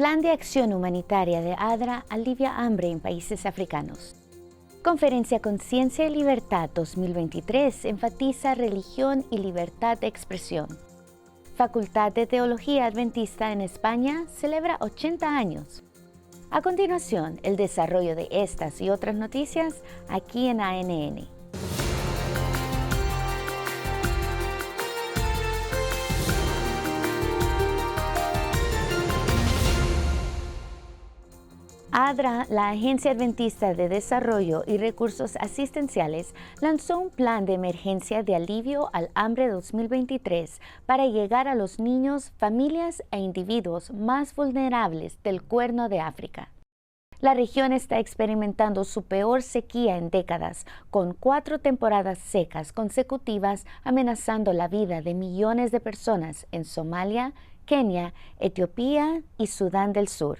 Plan de Acción Humanitaria de ADRA alivia hambre en países africanos. Conferencia Conciencia y Libertad 2023 enfatiza religión y libertad de expresión. Facultad de Teología Adventista en España celebra 80 años. A continuación, el desarrollo de estas y otras noticias aquí en ANN. ADRA, la Agencia Adventista de Desarrollo y Recursos Asistenciales, lanzó un plan de emergencia de alivio al hambre 2023 para llegar a los niños, familias e individuos más vulnerables del Cuerno de África. La región está experimentando su peor sequía en décadas, con 4 temporadas secas consecutivas amenazando la vida de millones de personas en Somalia, Kenia, Etiopía y Sudán del Sur.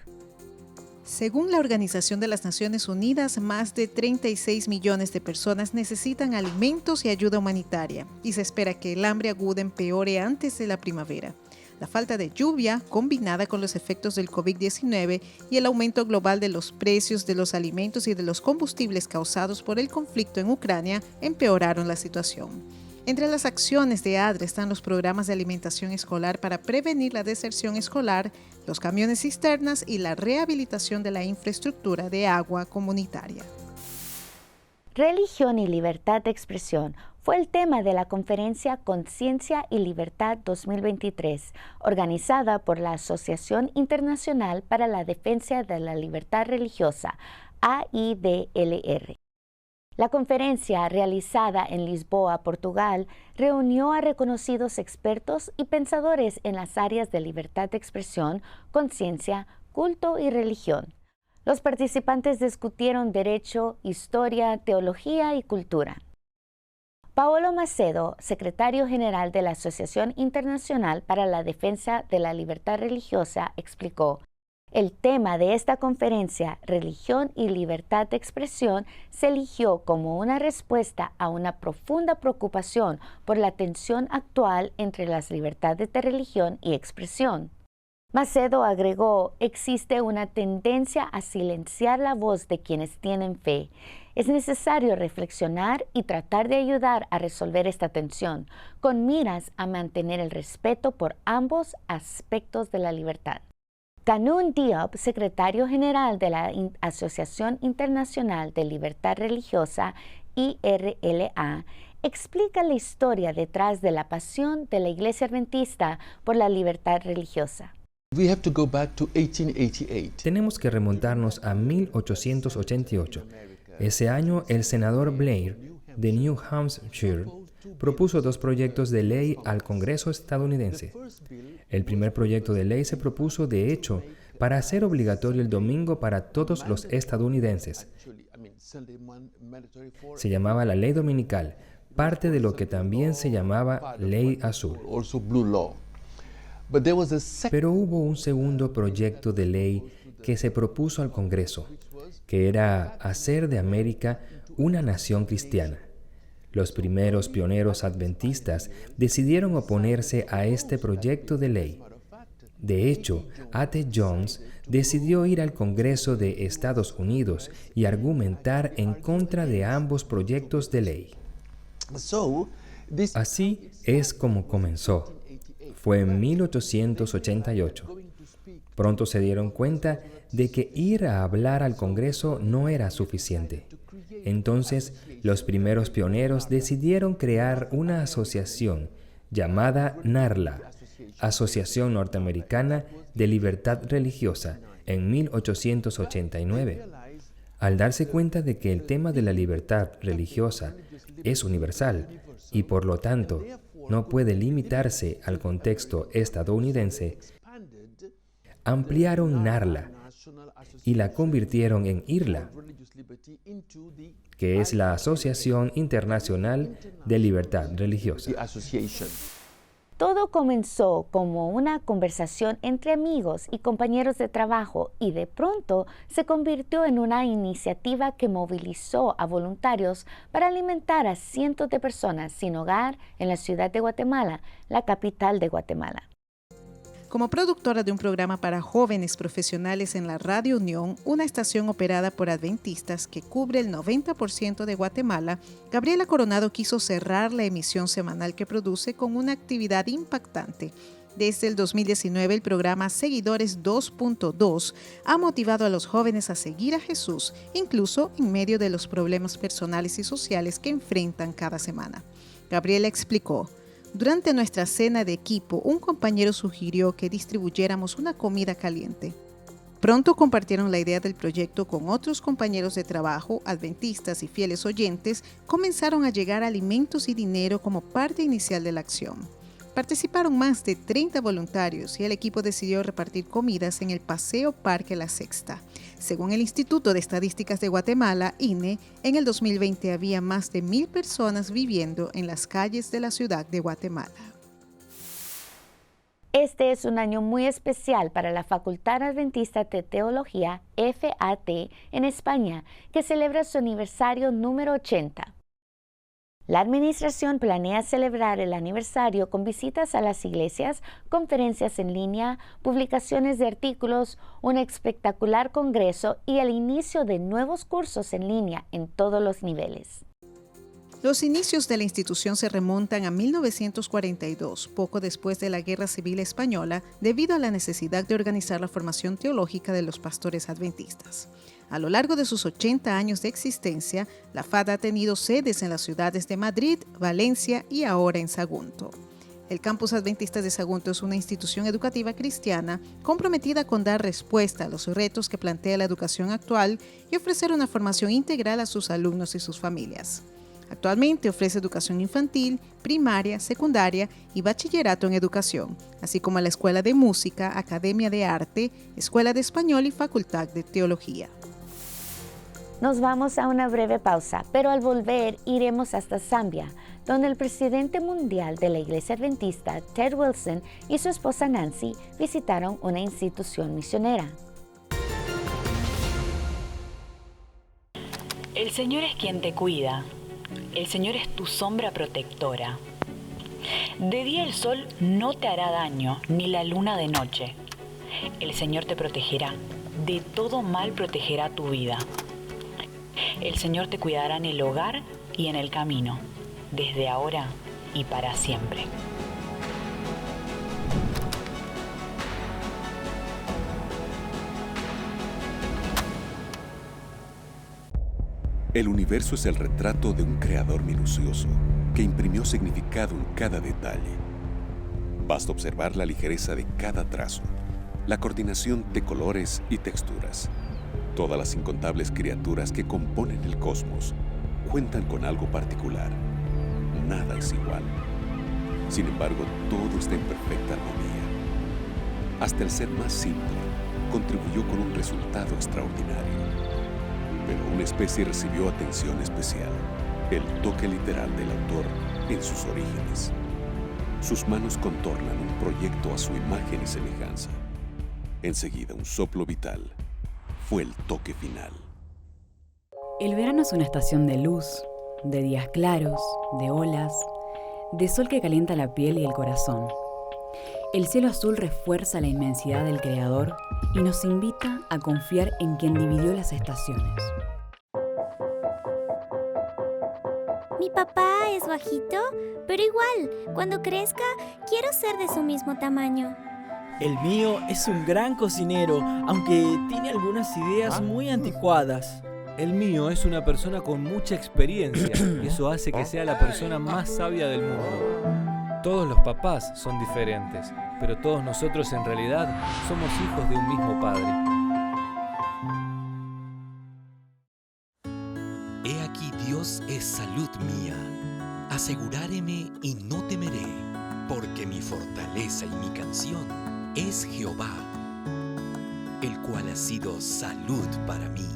Según la Organización de las Naciones Unidas, más de 36 millones de personas necesitan alimentos y ayuda humanitaria, y se espera que el hambre aguda empeore antes de la primavera. La falta de lluvia, combinada con los efectos del COVID-19 y el aumento global de los precios de los alimentos y de los combustibles causados por el conflicto en Ucrania, empeoraron la situación. Entre las acciones de ADRA están los programas de alimentación escolar para prevenir la deserción escolar, los camiones cisternas y la rehabilitación de la infraestructura de agua comunitaria. Religión y libertad de expresión fue el tema de la conferencia Conciencia y Libertad 2023, organizada por la Asociación Internacional para la Defensa de la Libertad Religiosa, AIDLR. La conferencia, realizada en Lisboa, Portugal, reunió a reconocidos expertos y pensadores en las áreas de libertad de expresión, conciencia, culto y religión. Los participantes discutieron derecho, historia, teología y cultura. Paolo Macedo, secretario general de la Asociación Internacional para la Defensa de la Libertad Religiosa, explicó: el tema de esta conferencia, Religión y Libertad de Expresión, se eligió como una respuesta a una profunda preocupación por la tensión actual entre las libertades de religión y expresión. Macedo agregó: existe una tendencia a silenciar la voz de quienes tienen fe. Es necesario reflexionar y tratar de ayudar a resolver esta tensión, con miras a mantener el respeto por ambos aspectos de la libertad. Kanoun Diop, secretario general de la Asociación Internacional de Libertad Religiosa, IRLA, explica la historia detrás de la pasión de la Iglesia Adventista por la libertad religiosa. Tenemos que remontarnos a 1888. Ese año, el senador Blair, de New Hampshire, propuso 2 proyectos de ley al Congreso estadounidense. El primer proyecto de ley se propuso, de hecho, para hacer obligatorio el domingo para todos los estadounidenses. Se llamaba la Ley Dominical, parte de lo que también se llamaba Ley Azul. Pero hubo un segundo proyecto de ley que se propuso al Congreso, que era hacer de América una nación cristiana. Los primeros pioneros adventistas decidieron oponerse a este proyecto de ley. De hecho, A.T. Jones decidió ir al Congreso de Estados Unidos y argumentar en contra de ambos proyectos de ley. Así es como comenzó. Fue en 1888. Pronto se dieron cuenta de que ir a hablar al Congreso no era suficiente. Entonces, los primeros pioneros decidieron crear una asociación llamada NARLA, Asociación Norteamericana de Libertad Religiosa, en 1889. Al darse cuenta de que el tema de la libertad religiosa es universal y, por lo tanto, no puede limitarse al contexto estadounidense, ampliaron NARLA y la convirtieron en IRLA, que es la Asociación Internacional de Libertad Religiosa. Todo comenzó como una conversación entre amigos y compañeros de trabajo y de pronto se convirtió en una iniciativa que movilizó a voluntarios para alimentar a cientos de personas sin hogar en la ciudad de Guatemala, la capital de Guatemala. Como productora de un programa para jóvenes profesionales en la Radio Unión, una estación operada por adventistas que cubre el 90% de Guatemala, Gabriela Coronado quiso cerrar la emisión semanal que produce con una actividad impactante. Desde el 2019, el programa Seguidores 2.2 ha motivado a los jóvenes a seguir a Jesús, incluso en medio de los problemas personales y sociales que enfrentan cada semana. Gabriela explicó: durante nuestra cena de equipo, un compañero sugirió que distribuyéramos una comida caliente. Pronto compartieron la idea del proyecto con otros compañeros de trabajo, adventistas y fieles oyentes. Comenzaron a llegar alimentos y dinero como parte inicial de la acción. Participaron más de 30 voluntarios y el equipo decidió repartir comidas en el Paseo Parque La Sexta. Según el Instituto de Estadísticas de Guatemala, INE, en el 2020 había más de 1,000 personas viviendo en las calles de la ciudad de Guatemala. Este es un año muy especial para la Facultad Adventista de Teología, FAT, en España, que celebra su aniversario número 80. La administración planea celebrar el aniversario con visitas a las iglesias, conferencias en línea, publicaciones de artículos, un espectacular congreso y el inicio de nuevos cursos en línea en todos los niveles. Los inicios de la institución se remontan a 1942, poco después de la Guerra Civil Española, debido a la necesidad de organizar la formación teológica de los pastores adventistas. A lo largo de sus 80 años de existencia, la FAD ha tenido sedes en las ciudades de Madrid, Valencia y ahora en Sagunto. El Campus Adventista de Sagunto es una institución educativa cristiana comprometida con dar respuesta a los retos que plantea la educación actual y ofrecer una formación integral a sus alumnos y sus familias. Actualmente ofrece educación infantil, primaria, secundaria y bachillerato en educación, así como la Escuela de Música, Academia de Arte, Escuela de Español y Facultad de Teología. Nos vamos a una breve pausa, pero al volver iremos hasta Zambia, donde el presidente mundial de la Iglesia Adventista, Ted Wilson, y su esposa Nancy visitaron una institución misionera. El Señor es quien te cuida. El Señor es tu sombra protectora. De día el sol no te hará daño, ni la luna de noche. El Señor te protegerá. De todo mal protegerá tu vida. El Señor te cuidará en el hogar y en el camino, desde ahora y para siempre. El universo es el retrato de un creador minucioso que imprimió significado en cada detalle. Basta observar la ligereza de cada trazo, la coordinación de colores y texturas. Todas las incontables criaturas que componen el cosmos cuentan con algo particular. Nada es igual. Sin embargo, todo está en perfecta armonía. Hasta el ser más simple contribuyó con un resultado extraordinario. Pero una especie recibió atención especial, el toque literal del autor en sus orígenes. Sus manos contornan un proyecto a su imagen y semejanza. Enseguida, un soplo vital fue el toque final. El verano es una estación de luz, de días claros, de olas, de sol que calienta la piel y el corazón. El cielo azul refuerza la inmensidad del Creador y nos invita a confiar en quien dividió las estaciones. Mi papá es bajito, pero igual, cuando crezca, quiero ser de su mismo tamaño. El mío es un gran cocinero, aunque tiene algunas ideas muy anticuadas. El mío es una persona con mucha experiencia y eso hace que sea la persona más sabia del mundo. Todos los papás son diferentes, pero todos nosotros en realidad somos hijos de un mismo padre. He aquí Dios es salud mía. Aseguráreme y no temeré, porque mi fortaleza y mi canción es Jehová, el cual ha sido salud para mí.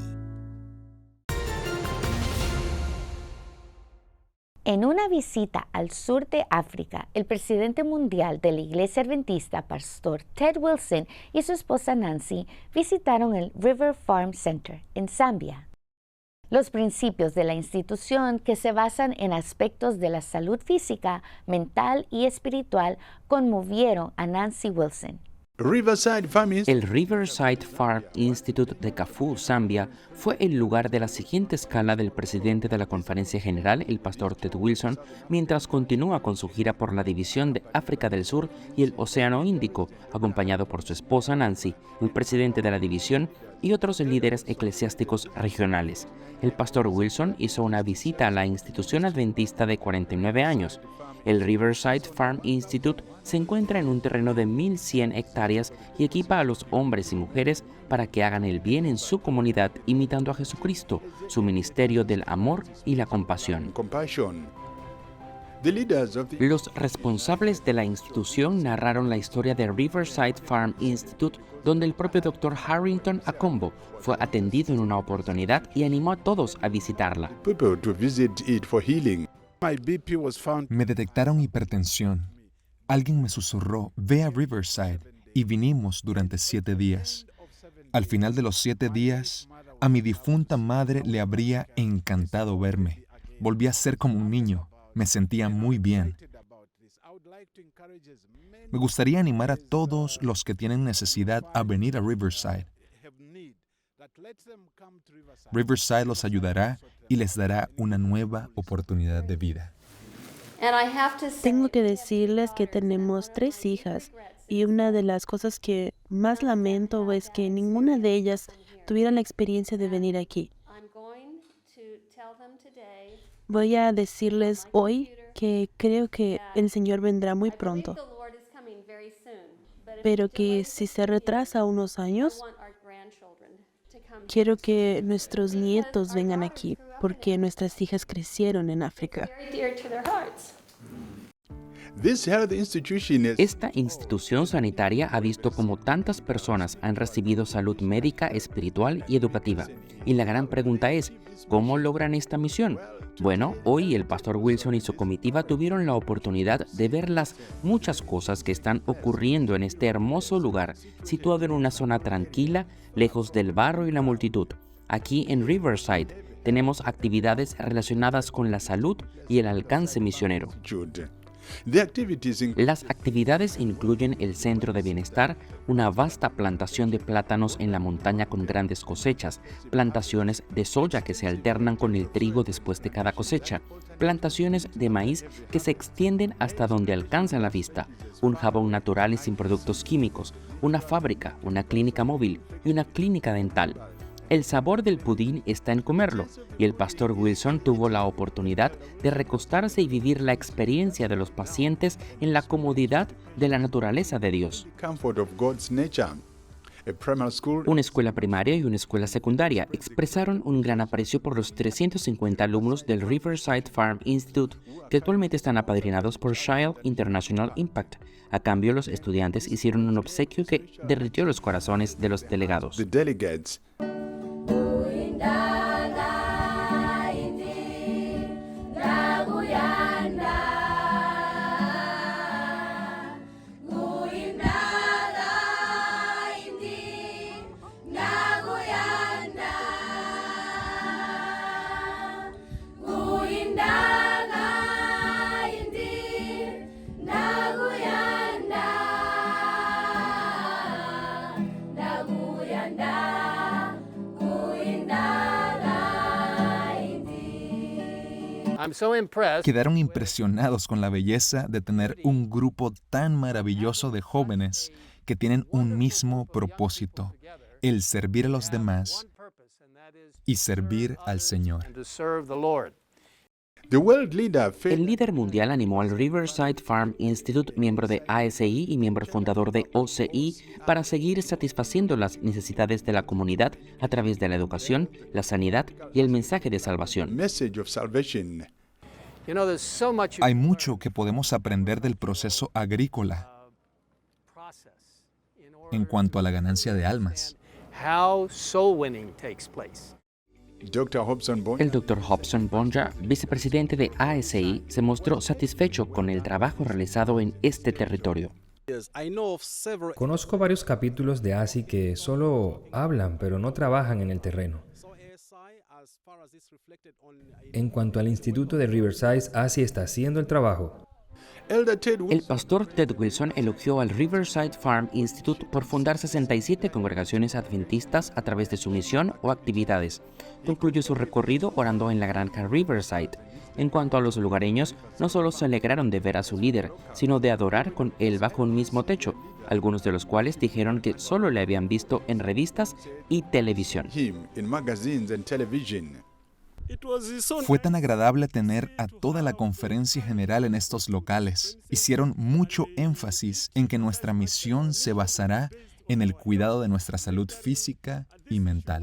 En una visita al sur de África, el presidente mundial de la Iglesia Adventista, Pastor Ted Wilson, y su esposa Nancy visitaron el River Farm Center en Zambia. Los principios de la institución, que se basan en aspectos de la salud física, mental y espiritual, conmovieron a Nancy Wilson. El Riverside Farm Institute de Kafue, Zambia, fue el lugar de la siguiente escala del presidente de la Conferencia General, el pastor Ted Wilson, mientras continúa con su gira por la división de África del Sur y el Océano Índico, acompañado por su esposa Nancy, el presidente de la división y otros líderes eclesiásticos regionales. El pastor Wilson hizo una visita a la institución adventista de 49 años. El Riverside Farm Institute se encuentra en un terreno de 1.100 hectáreas y equipa a los hombres y mujeres para que hagan el bien en su comunidad imitando a Jesucristo, su ministerio del amor y la compasión. Los responsables de la institución narraron la historia de Riverside Farm Institute, donde el propio Dr. Harrington Akombo fue atendido en una oportunidad y animó a todos a visitarla. Me detectaron hipertensión. Alguien me susurró, ve a Riverside, y vinimos durante 7 días. Al final de los 7 días, a mi difunta madre le habría encantado verme. Volví a ser como un niño. Me sentía muy bien. Me gustaría animar a todos los que tienen necesidad a venir a Riverside. Riverside los ayudará y les dará una nueva oportunidad de vida. Tengo que decirles que tenemos 3 hijas y una de las cosas que más lamento es que ninguna de ellas tuviera la experiencia de venir aquí. Voy a decirles hoy que creo que el Señor vendrá muy pronto, pero que si se retrasa unos años, quiero que nuestros nietos vengan aquí, porque nuestras hijas crecieron en África. Esta institución sanitaria ha visto cómo tantas personas han recibido salud médica, espiritual y educativa. Y la gran pregunta es, ¿cómo logran esta misión? Bueno, hoy el pastor Wilson y su comitiva tuvieron la oportunidad de ver las muchas cosas que están ocurriendo en este hermoso lugar, situado en una zona tranquila, lejos del barro y la multitud. Aquí en Riverside tenemos actividades relacionadas con la salud y el alcance misionero. Las actividades incluyen el centro de bienestar, una vasta plantación de plátanos en la montaña con grandes cosechas, plantaciones de soya que se alternan con el trigo después de cada cosecha, plantaciones de maíz que se extienden hasta donde alcanza la vista, un jabón natural y sin productos químicos, una fábrica, una clínica móvil y una clínica dental. El sabor del pudín está en comerlo, y el pastor Wilson tuvo la oportunidad de recostarse y vivir la experiencia de los pacientes en la comodidad de la naturaleza de Dios. Una escuela primaria y una escuela secundaria expresaron un gran aprecio por los 350 alumnos del Riverside Farm Institute, que actualmente están apadrinados por Child International Impact. A cambio, los estudiantes hicieron un obsequio que derritió los corazones de los delegados. Quedaron impresionados con la belleza de tener un grupo tan maravilloso de jóvenes que tienen un mismo propósito, el servir a los demás y servir al Señor. El líder mundial animó al Riverside Farm Institute, miembro de ASI y miembro fundador de OCI, para seguir satisfaciendo las necesidades de la comunidad a través de la educación, la sanidad y el mensaje de salvación. Hay mucho que podemos aprender del proceso agrícola en cuanto a la ganancia de almas. El Dr. Hobson Bonja, vicepresidente de ASI, se mostró satisfecho con el trabajo realizado en este territorio. Conozco varios capítulos de ASI que solo hablan, pero no trabajan en el terreno. En cuanto al Instituto de Riverside, ASI está haciendo el trabajo. El pastor Ted Wilson elogió al Riverside Farm Institute por fundar 67 congregaciones adventistas a través de su misión o actividades. Concluyó su recorrido orando en la granja Riverside. En cuanto a los lugareños, no solo se alegraron de ver a su líder, sino de adorar con él bajo un mismo techo, algunos de los cuales dijeron que solo le habían visto en revistas y televisión. Fue tan agradable tener a toda la conferencia general en estos locales. Hicieron mucho énfasis en que nuestra misión se basará en el cuidado de nuestra salud física y mental.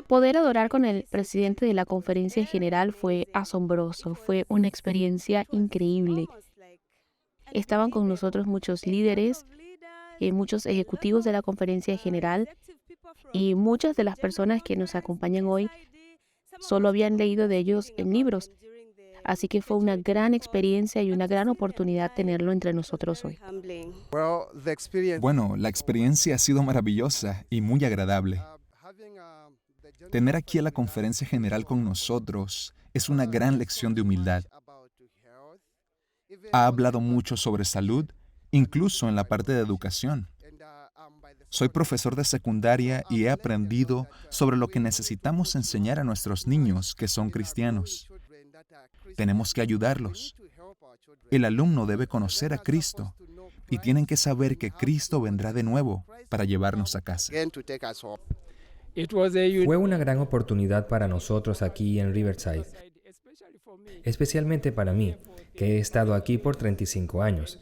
Poder adorar con el presidente de la conferencia general fue asombroso, fue una experiencia increíble. Estaban con nosotros muchos líderes, muchos ejecutivos de la conferencia general y muchas de las personas que nos acompañan hoy solo habían leído de ellos en libros. Así que fue una gran experiencia y una gran oportunidad tenerlo entre nosotros hoy. Bueno, la experiencia ha sido maravillosa y muy agradable. Tener aquí a la conferencia general con nosotros es una gran lección de humildad. Ha hablado mucho sobre salud, incluso en la parte de educación. Soy profesor de secundaria y he aprendido sobre lo que necesitamos enseñar a nuestros niños que son cristianos. Tenemos que ayudarlos. El alumno debe conocer a Cristo y tienen que saber que Cristo vendrá de nuevo para llevarnos a casa. Fue una gran oportunidad para nosotros aquí en Riverside, especialmente para mí, que he estado aquí por 35 años.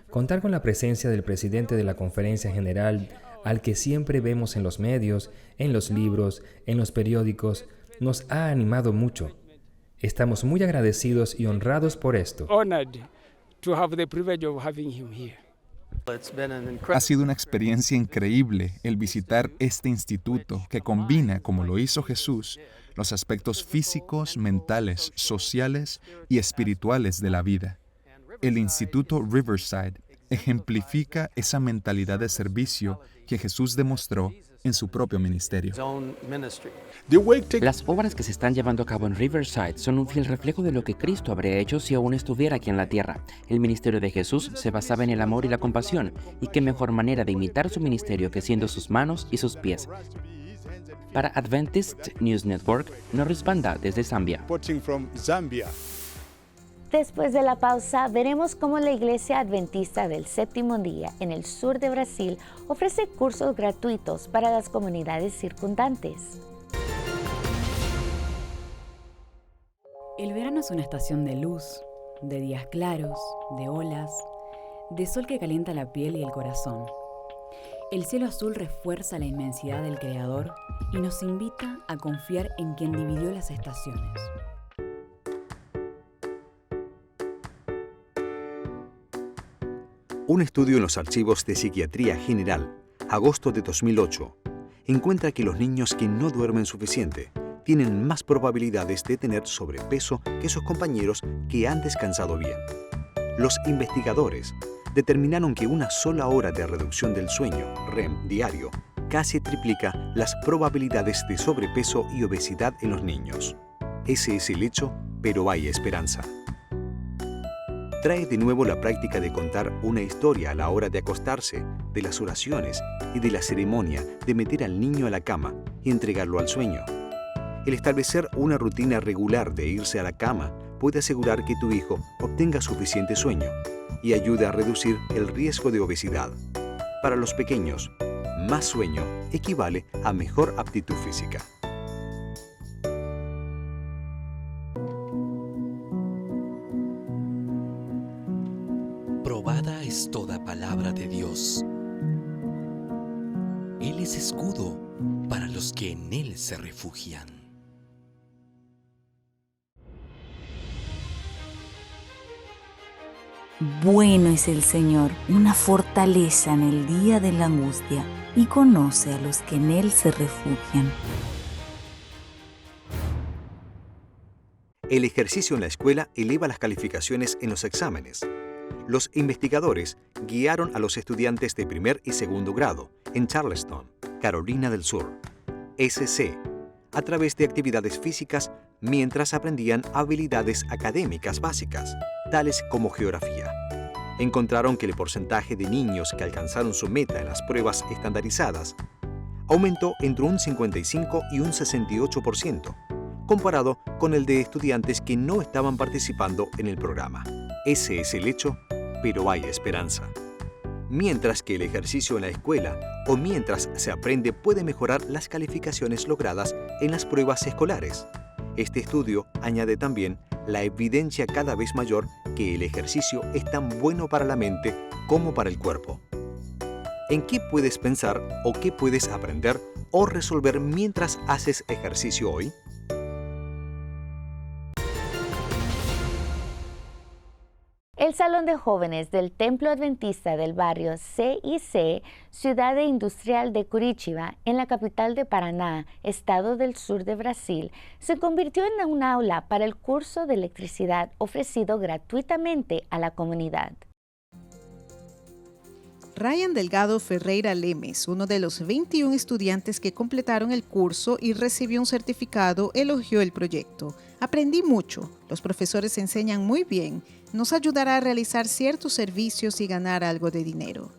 Contar con la presencia del presidente de la conferencia general, al que siempre vemos en los medios, en los libros, en los periódicos, nos ha animado mucho. Estamos muy agradecidos y honrados por esto. Ha sido una experiencia increíble el visitar este instituto que combina, como lo hizo Jesús, los aspectos físicos, mentales, sociales y espirituales de la vida. El Instituto Riverside ejemplifica esa mentalidad de servicio que Jesús demostró en su propio ministerio. Las obras que se están llevando a cabo en Riverside son un fiel reflejo de lo que Cristo habría hecho si aún estuviera aquí en la tierra. El ministerio de Jesús se basaba en el amor y la compasión, y qué mejor manera de imitar su ministerio que siendo sus manos y sus pies. Para Adventist News Network, Norris Banda desde Zambia. Después de la pausa, veremos cómo la Iglesia Adventista del Séptimo Día en el sur de Brasil ofrece cursos gratuitos para las comunidades circundantes. El verano es una estación de luz, de días claros, de olas, de sol que calienta la piel y el corazón. El cielo azul refuerza la inmensidad del Creador y nos invita a confiar en quien dividió las estaciones. Un estudio en los archivos de Psiquiatría General, agosto de 2008, encuentra que los niños que no duermen suficiente tienen más probabilidades de tener sobrepeso que sus compañeros que han descansado bien. Los investigadores determinaron que una sola hora de reducción del sueño, REM, diario, casi triplica las probabilidades de sobrepeso y obesidad en los niños. Ese es el hecho, pero hay esperanza. Trae de nuevo la práctica de contar una historia a la hora de acostarse, de las oraciones y de la ceremonia de meter al niño a la cama y entregarlo al sueño. El establecer una rutina regular de irse a la cama puede asegurar que tu hijo obtenga suficiente sueño y ayude a reducir el riesgo de obesidad. Para los pequeños, más sueño equivale a mejor aptitud física. Probada es toda palabra de Dios. Él es escudo para los que en Él se refugian. Bueno es el Señor, una fortaleza en el día de la angustia, y conoce a los que en Él se refugian. El ejercicio en la escuela eleva las calificaciones en los exámenes. Los investigadores guiaron a los estudiantes de primer y segundo grado en Charleston, Carolina del Sur, SC, a través de actividades físicas mientras aprendían habilidades académicas básicas, tales como geografía. Encontraron que el porcentaje de niños que alcanzaron su meta en las pruebas estandarizadas aumentó entre un 55 y un 68%, comparado con el de estudiantes que no estaban participando en el programa. Ese es el hecho, pero hay esperanza. Mientras que el ejercicio en la escuela o mientras se aprende puede mejorar las calificaciones logradas en las pruebas escolares. Este estudio añade también la evidencia cada vez mayor que el ejercicio es tan bueno para la mente como para el cuerpo. ¿En qué puedes pensar o qué puedes aprender o resolver mientras haces ejercicio hoy? El Salón de Jóvenes del Templo Adventista del barrio CIC, Ciudad Industrial de Curitiba, en la capital de Paraná, estado del sur de Brasil, se convirtió en un aula para el curso de electricidad ofrecido gratuitamente a la comunidad. Ryan Delgado Ferreira Lemes, uno de los 21 estudiantes que completaron el curso y recibió un certificado, elogió el proyecto. Aprendí mucho, los profesores enseñan muy bien, nos ayudará a realizar ciertos servicios y ganar algo de dinero.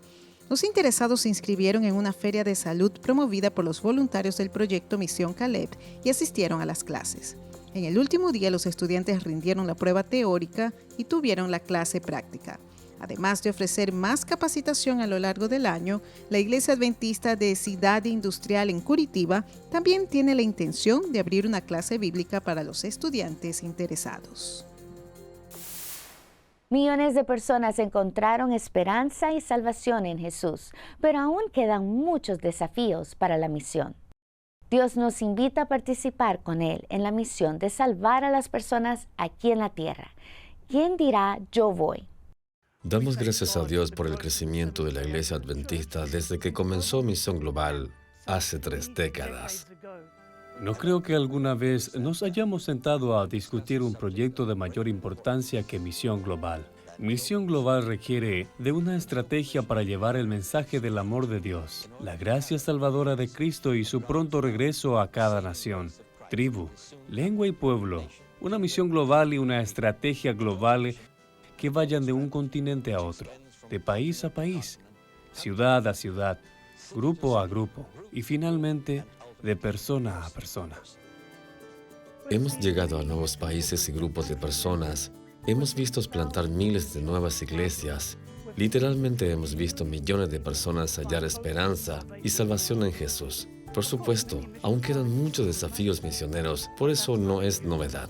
Los interesados se inscribieron en una feria de salud promovida por los voluntarios del proyecto Misión Caleb y asistieron a las clases. En el último día los estudiantes rindieron la prueba teórica y tuvieron la clase práctica. Además de ofrecer más capacitación a lo largo del año, la Iglesia Adventista de Ciudad Industrial en Curitiba también tiene la intención de abrir una clase bíblica para los estudiantes interesados. Millones de personas encontraron esperanza y salvación en Jesús, pero aún quedan muchos desafíos para la misión. Dios nos invita a participar con Él en la misión de salvar a las personas aquí en la tierra. ¿Quién dirá yo voy? Damos gracias a Dios por el crecimiento de la Iglesia Adventista desde que comenzó Misión Global hace 3 décadas. No creo que alguna vez nos hayamos sentado a discutir un proyecto de mayor importancia que Misión Global. Misión Global requiere de una estrategia para llevar el mensaje del amor de Dios, la gracia salvadora de Cristo y su pronto regreso a cada nación, tribu, lengua y pueblo. Una misión global y una estrategia global que vayan de un continente a otro, de país a país, ciudad a ciudad, grupo a grupo y finalmente de persona a persona. Hemos llegado a nuevos países y grupos de personas. Hemos visto plantar miles de nuevas iglesias. Literalmente hemos visto millones de personas hallar esperanza y salvación en Jesús. Por supuesto, aún quedan muchos desafíos misioneros, por eso no es novedad.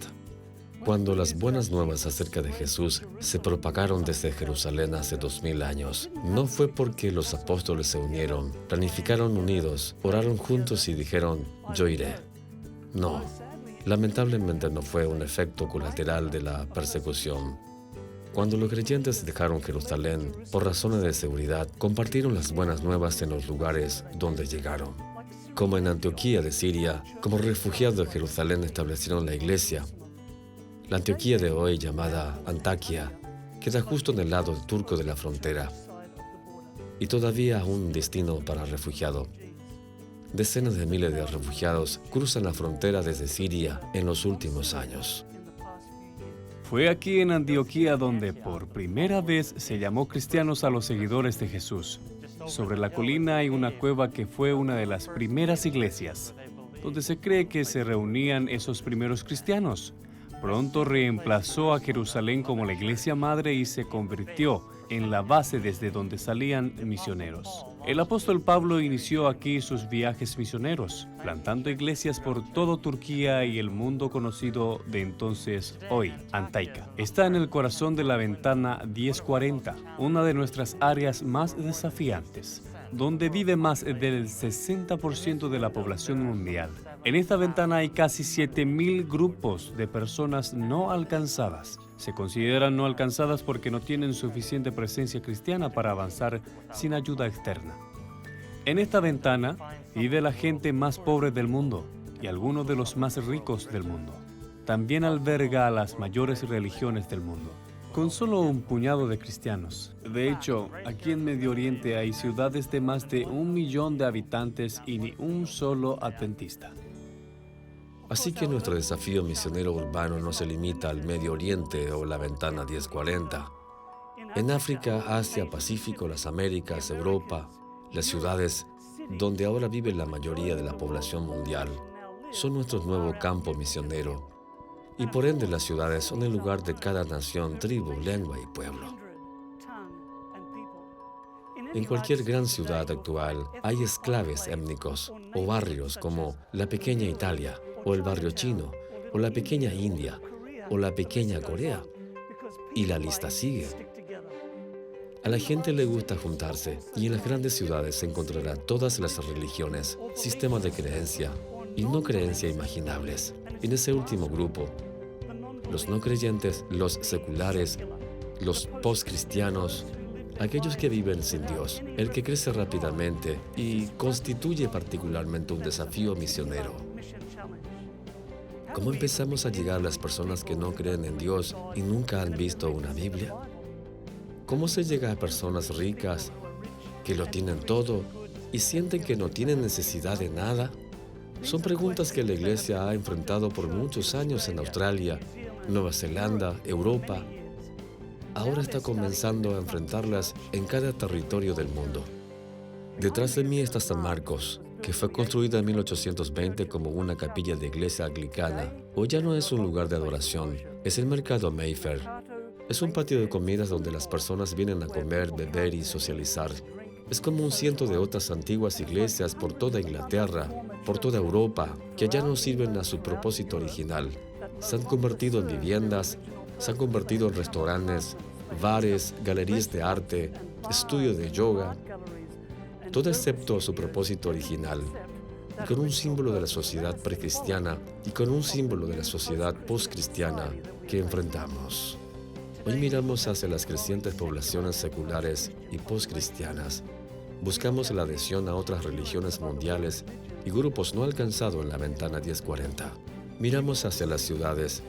Cuando las buenas nuevas acerca de Jesús se propagaron desde Jerusalén hace 2000 años, no fue porque los apóstoles se unieron, planificaron unidos, oraron juntos y dijeron, yo iré. No, lamentablemente no fue un efecto colateral de la persecución. Cuando los creyentes dejaron Jerusalén, por razones de seguridad, compartieron las buenas nuevas en los lugares donde llegaron. Como en Antioquía de Siria, como refugiados de Jerusalén establecieron la iglesia. La Antioquía de hoy, llamada Antaquia, queda justo en el lado turco de la frontera y todavía un destino para refugiados. Decenas de miles de refugiados cruzan la frontera desde Siria en los últimos años. Fue aquí en Antioquía donde por primera vez se llamó cristianos a los seguidores de Jesús. Sobre la colina hay una cueva que fue una de las primeras iglesias, donde se cree que se reunían esos primeros cristianos. Pronto reemplazó a Jerusalén como la iglesia madre y se convirtió en la base desde donde salían misioneros. El apóstol Pablo inició aquí sus viajes misioneros, plantando iglesias por todo Turquía y el mundo conocido de entonces hoy, Antaica. Está en el corazón de la ventana 1040, una de nuestras áreas más desafiantes, donde vive más del 60% de la población mundial. En esta ventana hay casi 7,000 grupos de personas no alcanzadas. Se consideran no alcanzadas porque no tienen suficiente presencia cristiana para avanzar sin ayuda externa. En esta ventana vive la gente más pobre del mundo y algunos de los más ricos del mundo. También alberga a las mayores religiones del mundo, con solo un puñado de cristianos. De hecho, aquí en Medio Oriente hay ciudades de más de 1 millón de habitantes y ni un solo adventista. Así que nuestro desafío misionero urbano no se limita al Medio Oriente o la Ventana 1040. En África, Asia, Pacífico, las Américas, Europa, las ciudades donde ahora vive la mayoría de la población mundial son nuestro nuevo campo misionero. Y por ende las ciudades son el lugar de cada nación, tribu, lengua y pueblo. En cualquier gran ciudad actual hay enclaves étnicos o barrios como la pequeña Italia, o el barrio chino, o la pequeña India, o la pequeña Corea. Y la lista sigue. A la gente le gusta juntarse y en las grandes ciudades se encontrará todas las religiones, sistemas de creencia y no creencia imaginables. En ese último grupo, los no creyentes, los seculares, los postcristianos, aquellos que viven sin Dios, el que crece rápidamente y constituye particularmente un desafío misionero. ¿Cómo empezamos a llegar a las personas que no creen en Dios y nunca han visto una Biblia? ¿Cómo se llega a personas ricas que lo tienen todo y sienten que no tienen necesidad de nada? Son preguntas que la Iglesia ha enfrentado por muchos años en Australia, Nueva Zelanda, Europa. Ahora está comenzando a enfrentarlas en cada territorio del mundo. Detrás de mí está San Marcos, que fue construida en 1820 como una capilla de iglesia anglicana. Hoy ya no es un lugar de adoración, es el mercado Mayfair. Es un patio de comidas donde las personas vienen a comer, beber y socializar. Es como un ciento de otras antiguas iglesias por toda Inglaterra, por toda Europa, que ya no sirven a su propósito original. Se han convertido en viviendas, se han convertido en restaurantes, bares, galerías de arte, estudios de yoga, todo excepto su propósito original, con un símbolo de la sociedad precristiana y con un símbolo de la sociedad postcristiana que enfrentamos. Hoy miramos hacia las crecientes poblaciones seculares y postcristianas. Buscamos la adhesión a otras religiones mundiales y grupos no alcanzados en la Ventana 1040. Miramos hacia las ciudades.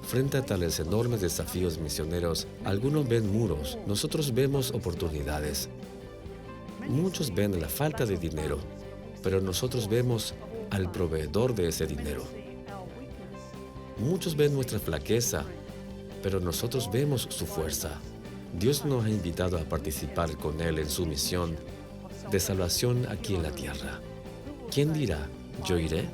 Frente a tales enormes desafíos misioneros, algunos ven muros, nosotros vemos oportunidades. Muchos ven la falta de dinero, pero nosotros vemos al proveedor de ese dinero. Muchos ven nuestra flaqueza, pero nosotros vemos su fuerza. Dios nos ha invitado a participar con Él en su misión de salvación aquí en la tierra. ¿Quién dirá, yo iré?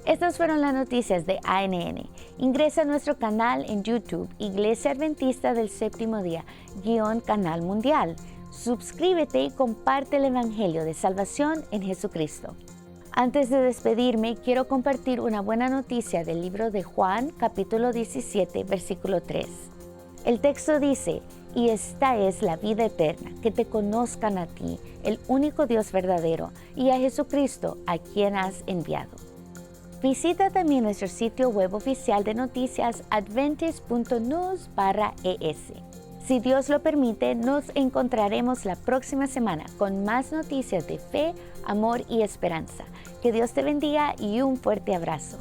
Estas fueron las noticias de ANN. Ingresa a nuestro canal en YouTube, Iglesia Adventista del Séptimo Día, _Canal Mundial. Suscríbete y comparte el Evangelio de Salvación en Jesucristo. Antes de despedirme, quiero compartir una buena noticia del libro de Juan, capítulo 17, versículo 3. El texto dice, y esta es la vida eterna, que te conozcan a ti, el único Dios verdadero, y a Jesucristo, a quien has enviado. Visita también nuestro sitio web oficial de noticias adventist.news/es. Si Dios lo permite, nos encontraremos la próxima semana con más noticias de fe, amor y esperanza. Que Dios te bendiga y un fuerte abrazo.